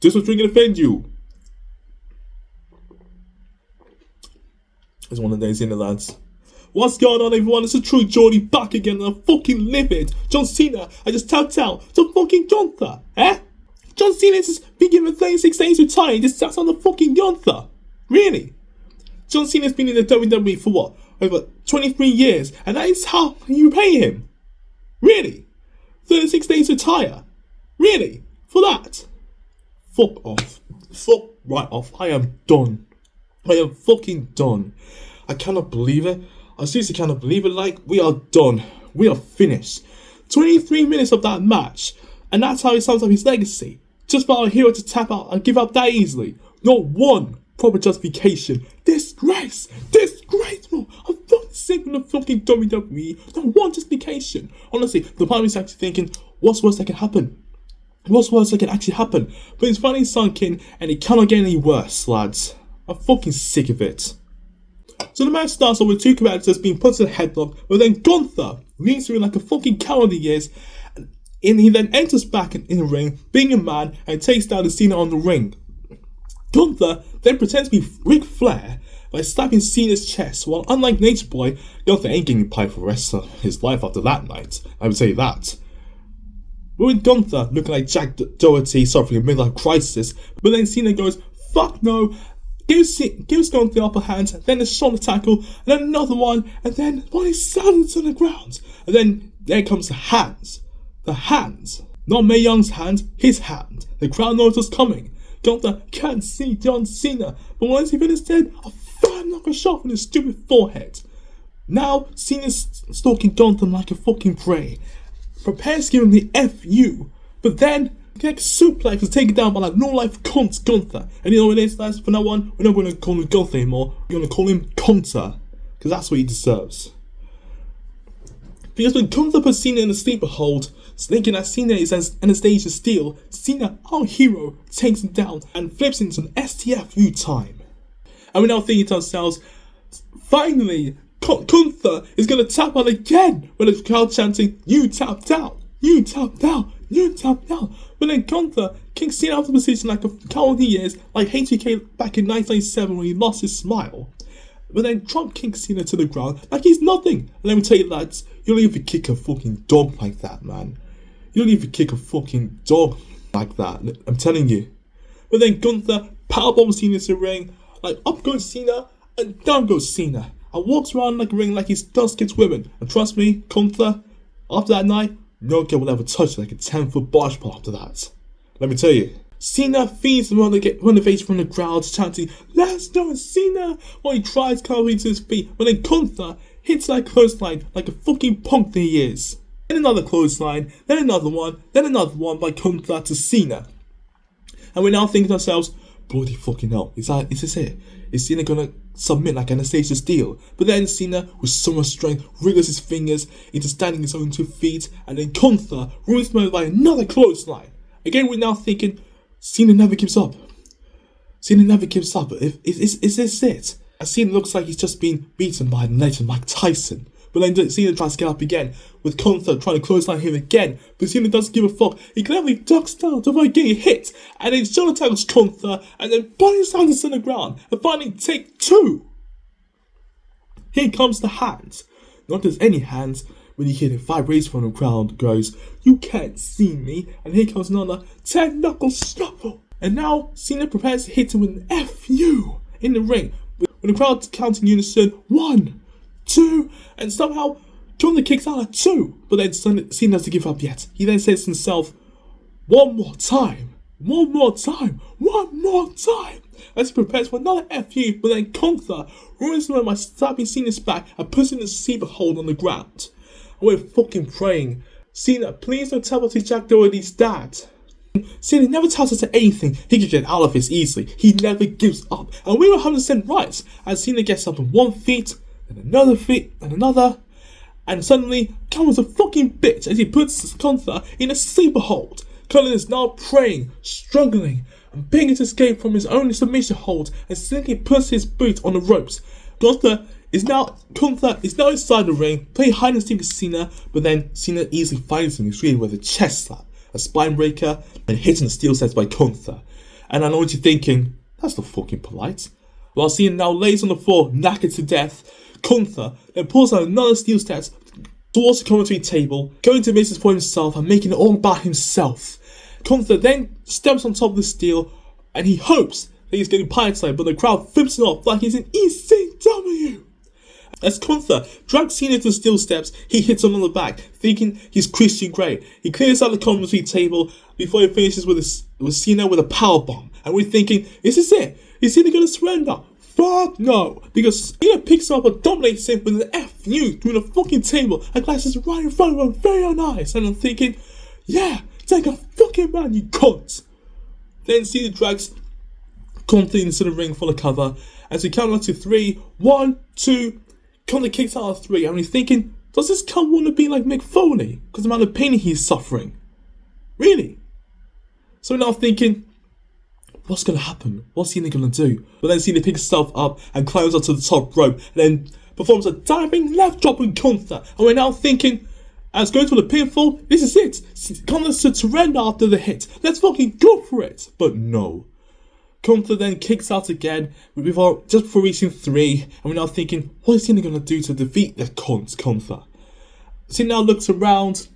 This was going to offend you. It's one of the days in the lads. What's going on, everyone? It's a True Geordie back again, and I'm fucking livid. John Cena, I just tapped out to fucking Gunther. Eh? John Cena just been given 36 days to retire and just tapped on the fucking Gunther. Really? John Cena's been in the WWE for what? Over 23 years, and that is how you pay him? Really? 36 days to retire? Really? For that? Fuck off. Fuck right off. I am done. I am fucking done. I cannot believe it. I seriously cannot believe it. Like, we are done. We are finished. 23 minutes of that match, and that's how it sums up his legacy. Just for our hero to tap out and give up that easily. Not one proper justification. Disgrace! Disgraceful! I'm fucking sick of the fucking WWE. Not one justification. Honestly, the part of me is actually thinking, what's worse that can happen? What's worse that can actually happen? But it's finally sunk in, and it cannot get any worse, lads. I'm fucking sick of it. So the match starts off with two competitors being put to the headlock, but then Gunther leans through like a fucking coward he is, and he then enters back in the ring, being a man, and takes down the Cena on the ring. Gunther then pretends to be Ric Flair by slapping Cena's chest, while unlike Nature Boy, Gunther ain't getting pipe for the rest of his life after that night, I would say that. But with Gunther looking like Jack Doherty suffering a midlife crisis, but then Cena goes, fuck no, gives Gunther the upper hand, then a shoulder tackle, and then another one, and then body slams on the ground. And then there comes the hands. The hands. Not Mae Young's hand, his hand. The crowd knows what's coming. Gunther can't see John Cena, but once he finishes dead, a fine knuckle shot in his stupid forehead. Now, Cena's stalking Gunther like a fucking prey. Prepares to give him the FU, but then Gets suplex is taken down by like no life cunt Gunther. And you know what it is, guys? From now on, we're not going to call him Gunther anymore. We're going to call him Gunther, because that's what he deserves. Because when Gunther puts Cena in a sleeper hold, thinking that Cena is Anastasia Steele, Cena, our hero, takes him down and flips into an STFU time. And we're now thinking to ourselves, finally, Gunther is going to tap out again when the crowd chanting, "You tapped out, you tapped out, you tapped out." But then Gunther kicks Cena out of the position like a coward he is, like HBK back in 1997 when he lost his smile. But then Trump kicks Cena to the ground like he's nothing. And let me tell you, lads, you don't even kick a fucking dog like that, man. You don't even kick a fucking dog like that. I'm telling you. But then Gunther powerbombs Cena to the ring, like up goes Cena and down goes Cena, and walks around like a ring like he does kids women. And trust me, Gunther, after that night, no girl will ever touch like a 10-foot barge pole after that. Let me tell you. Cena feeds the motivation from the crowd, chanting, "Let's go, Cena!" while he tries coming to his feet, but then Gunther hits that clothesline like a fucking punk that he is. Then another clothesline, then another one by Gunther to Cena. And we're now thinking to ourselves, bloody fucking hell, is this it? Is Cena gonna submit like Anastasia Steele? But then Cena, with so much strength, wriggles his fingers into standing his own 2 feet, and then Gunther ruins him by another clothesline. Again, we're now thinking, Cena never gives up. Cena never gives up. Is this it? And Cena looks like he's just been beaten by legend Mike Tyson. But then Cena tries to get up again, with Gunther trying to clothesline him again. But Cena doesn't give a fuck. He cleverly ducks down to avoid getting hit. And then shoulder tackles Gunther, and then body slams on the ground. And finally, take 2. Here comes the hands. Not just any hands. When you hear the vibrations from the crowd goes, "You can't see me," and here comes another 10-knuckle shuffle. And now Cena prepares to hit him with an FU in the ring. When the crowd counts in unison, 1, 2, and somehow Gunther kicks out at 2. But then Cena doesn't give up yet. He then says to himself, "One more time, one more time, one more time." As he prepares for another FU, but then Gunther ruins him by slapping Cena's back and puts him in a sleeper hold on the ground. And we're fucking praying, "Cena, please don't tell us he's Jack Doherty's dad." Cena never tells us anything. He can get out of this easily. He never gives up. And we were 100% right. As Cena gets up on 1 foot, then another foot, and another. And suddenly, comes a fucking bitch as he puts Gunther in a sleeper hold. Cullen is now praying, struggling, and begging to escape from his own submission hold, and simply puts his boot on the ropes. Gunther is now inside the ring, playing hide and seek with Cena, but then Cena easily finds him. He's treated with a chest slap, a spine breaker, and hitting the steel sets by Gunther. And I know what you're thinking, that's not fucking polite. While Cena now lays on the floor, knackered to death, Gunther then pulls out another steel steps towards the commentary table, going to business for himself and making it all about himself. Gunther then steps on top of the steel and he hopes that he's getting pie-side, but the crowd flips him off like he's in ECW. As Gunther drags Cena to the steel steps, he hits him on the back, thinking he's Christian Grey. He clears out the commentary table before he finishes with Cena with a powerbomb. And we're thinking, is this it? Is Cena going to surrender? Fuck no, because Cena picks him up and dominates him with an FU through the fucking table and glasses right in front of him, very nice. And I'm thinking, yeah, take a fucking man, you cunt. Then Cena drags Gunther into the ring for the cover. As we count on to 3, 1, 2, Gunther kicks out of 3. And we're thinking, does this cunt want to be like Mick Foley? Because the amount of pain he's suffering. Really? So we're now thinking, what's going to happen? What's Cena going to do? But then Cena picks himself up and climbs onto the top rope and then performs a diving left drop on Gunther. And we're now thinking, as going to the pinfall, this is it. Gunther should surrender after the hit. Let's fucking go for it. But no. Gunther then kicks out again just before reaching 3. And we're now thinking, what is Cena going to do to defeat the Gunther? Cena now looks around,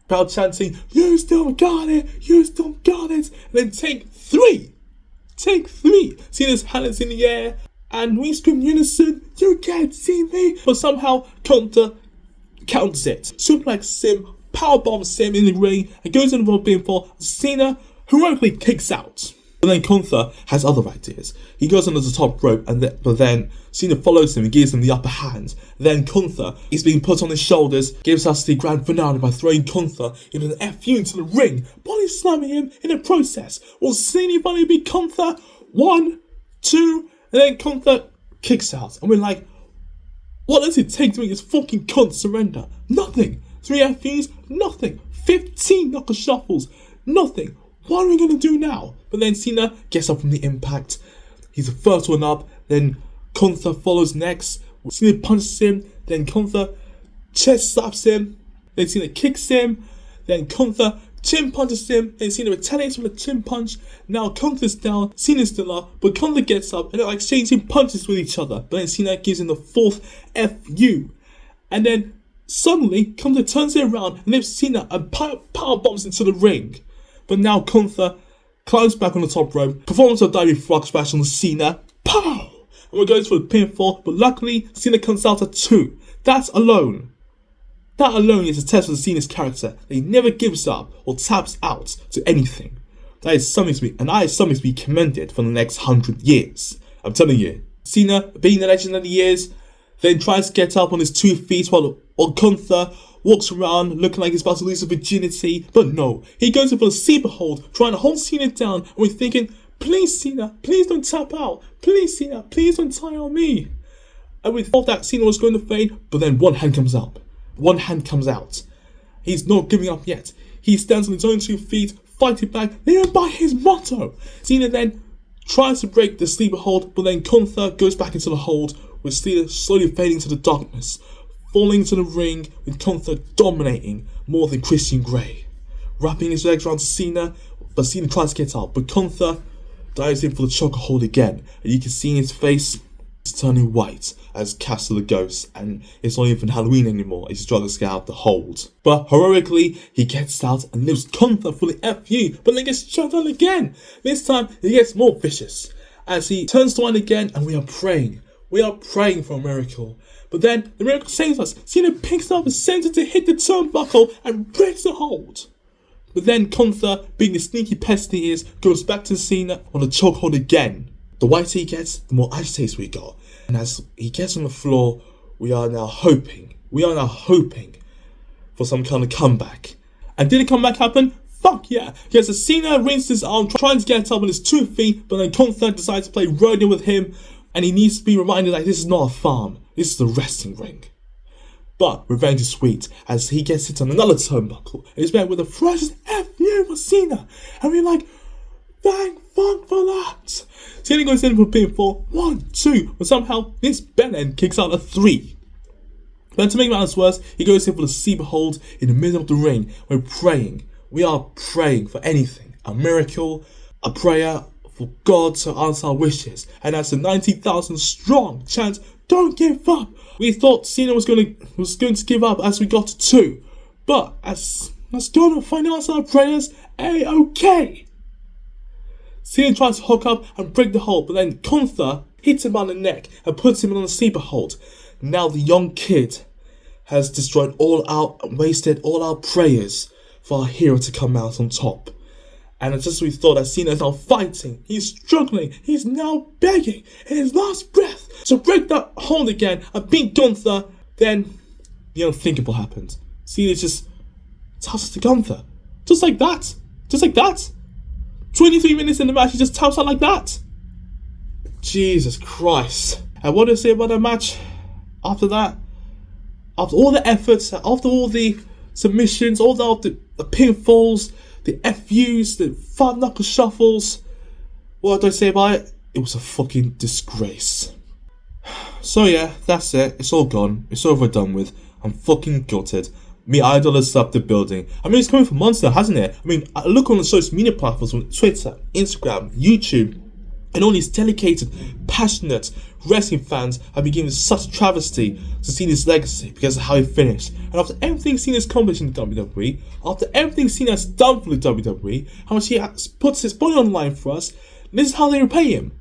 crowd chanting, you still got it, you still got it. And then take 3. Take 3. Cena's hands in the air. And we scream in unison, you can't see me. But somehow Gunther counts it. Suplex him, powerbombs him in the ring, and goes in for a pinfall. Cena heroically kicks out. But then Gunther has other ideas. He goes under the top rope, but then Cena follows him and gives him the upper hand. Then Gunther is being put on his shoulders, gives us the grand finale by throwing Gunther into an FU into the ring, body slamming him in the process. Will Cena finally beat Gunther? 1, 2, and then Gunther kicks out. And we're like, what does it take to make this fucking cunt surrender? Nothing. 3 FUs? Nothing. 15 knuckle shuffles? Nothing. What are we going to do now? But then Cena gets up from the impact. He's the first one up. Then Gunther follows next. Cena punches him. Then Gunther chest slaps him. Then Cena kicks him. Then Gunther chin punches him. Then Cena retaliates with a chin punch. Now Gunther's down. Cena's still up. But Gunther gets up and they're exchanging punches with each other. But then Cena gives him the 4th FU. And then suddenly Gunther turns it around and lifts Cena and power bombs into the ring. But now Gunther climbs back on the top rope, performs a diving frog splash on Cena, pow! And we're going for the pinfall, but luckily Cena comes out at 2. That alone is a test of Cena's character. That he never gives up or taps out to anything. That is something to be commended for the next 100 years. I'm telling you. Cena, being the legend that he is, then tries to get up on his 2 feet while Gunther walks around looking like he's about to lose his virginity, but no, he goes in for a sleeper hold, trying to hold Cena down, and we're thinking, please Cena, please don't tap out, please Cena, please don't tie on me. And we thought that Cena was going to fade, but then one hand comes out. He's not giving up yet. He stands on his own 2 feet, fighting back, living by his motto. Cena then tries to break the sleeper hold, but then Gunther goes back into the hold, with Cena slowly fading to the darkness, falling into the ring with Gunther dominating more than Christian Grey. Wrapping his legs around Cena, but Cena tries to get out, but Gunther dives in for the chokehold again, and you can see in his face, it's turning white as Castle the Ghost, and it's not even Halloween anymore, he struggles to get out the hold. But heroically, he gets out and lifts Gunther for the FU, but then gets choked out again. This time, he gets more vicious, as he turns to one again, and we are praying for a miracle. But then, the miracle saves us. Cena picks up and sends it to hit the turnbuckle and breaks the hold. But then Gunther, being the sneaky pest he is, goes back to Cena on the chokehold again. The whiter he gets, the more agitated we got. And as he gets on the floor, we are now hoping for some kind of comeback. And did a comeback happen? Fuck yeah. Because as Cena raises his arm, trying to get up on his 2 feet, but then Gunther decides to play rodeo with him, and he needs to be reminded that this is not a farm. This is the wrestling ring. But revenge is sweet as he gets hit on another turnbuckle and is met with a freshest FU for Cena. And we're like, thank fuck for that. Cena goes in for a pinfall, 1, 2, but somehow this bellend kicks out a 3. But to make matters worse, he goes in for the sleeper hold in the middle of the ring. We are praying for anything. A miracle, a prayer for God to answer our wishes, and as the 90,000 strong chant, "Don't give up." We thought Cena was going to give up as we got to 2, but as God finally answered our prayers, A-OK. Cena tries to hook up and break the hold, but then Gunther hits him on the neck and puts him on the sleeper hold. Now the young kid has destroyed wasted all our prayers for our hero to come out on top. And it's just we thought that Cena is now fighting, he's struggling, he's now begging in his last breath to break that hold again and beat Gunther. Then the unthinkable happens. Cena just tosses to Gunther. Just like that. 23 minutes in the match, he just taps out like that. Jesus Christ. And what do I say about that match? After that, after all the efforts, after all the submissions, all the pinfalls, the FUs, the 5-knuckle shuffles, what do I say about it? It was a fucking disgrace. So yeah, that's it. It's all gone. It's over and done with. I'm fucking gutted. Me idol has left the building. I mean, it's coming for months now, hasn't it? I mean, I look on the social media platforms on Twitter, Instagram, YouTube, and all these dedicated, passionate wrestling fans have been given such a travesty to Cena's legacy because of how he finished. And after everything Cena's accomplished in the WWE, after everything Cena has done for the WWE, how much he has puts his body on the line for us, this is how they repay him.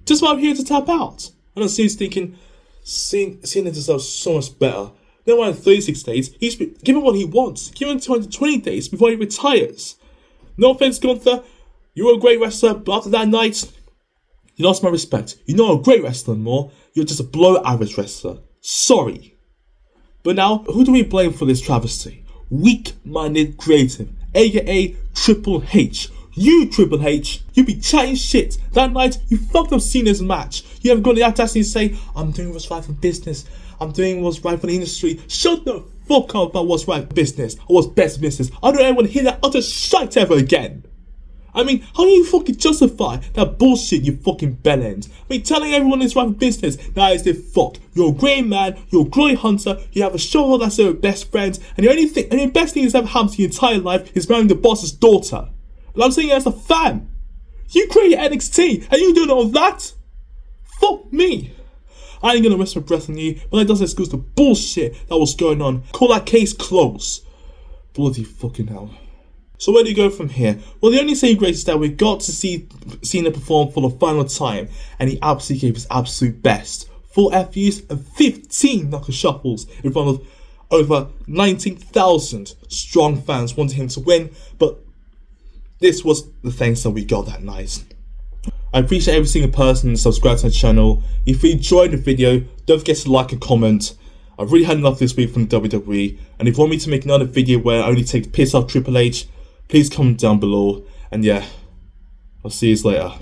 Just while I'm here to tap out. And I'm seriously thinking, Cena deserves so much better. Then why in 36 days, he's been given what he wants. Give him 220 days before he retires. No offense, Gunther, you were a great wrestler, but after that night, you lost my respect. You're not a great wrestler anymore. You're just a below average wrestler. Sorry. But now, who do we blame for this travesty? Weak-minded creative, aka Triple H. You, Triple H, you be chatting shit. That night, you fucked up Cena's match. You haven't got the audacity to say, "I'm doing what's right for business. I'm doing what's right for the industry." Shut the fuck up about what's right for business or what's best for business. I don't ever want to hear that utter shite ever again. I mean, how do you fucking justify that bullshit, you fucking bellend? I mean, telling everyone it's right for business, now is the fuck. You're a great man, you're a glory hunter, you have a show that's your best friends, and the best thing that's ever happened to your entire life is marrying the boss's daughter. And I'm saying as a fan, you created NXT, and you doing all that? Fuck me. I ain't gonna rest my breath on you, but that doesn't excuse the bullshit that was going on. Call that case closed. Bloody fucking hell. So where do you go from here? Well, the only saving grace is that we got to see Cena perform for the final time, and he absolutely gave his absolute best. 4 FUs and 15 knuckle shuffles in front of over 19,000 strong fans wanting him to win, but this was the thanks that we got that night. I appreciate every single person who subscribed to my channel. If you enjoyed the video, don't forget to like and comment. I've really had enough this week from the WWE, and if you want me to make another video where I only take the piss off Triple H, please comment down below, and yeah, I'll see you later.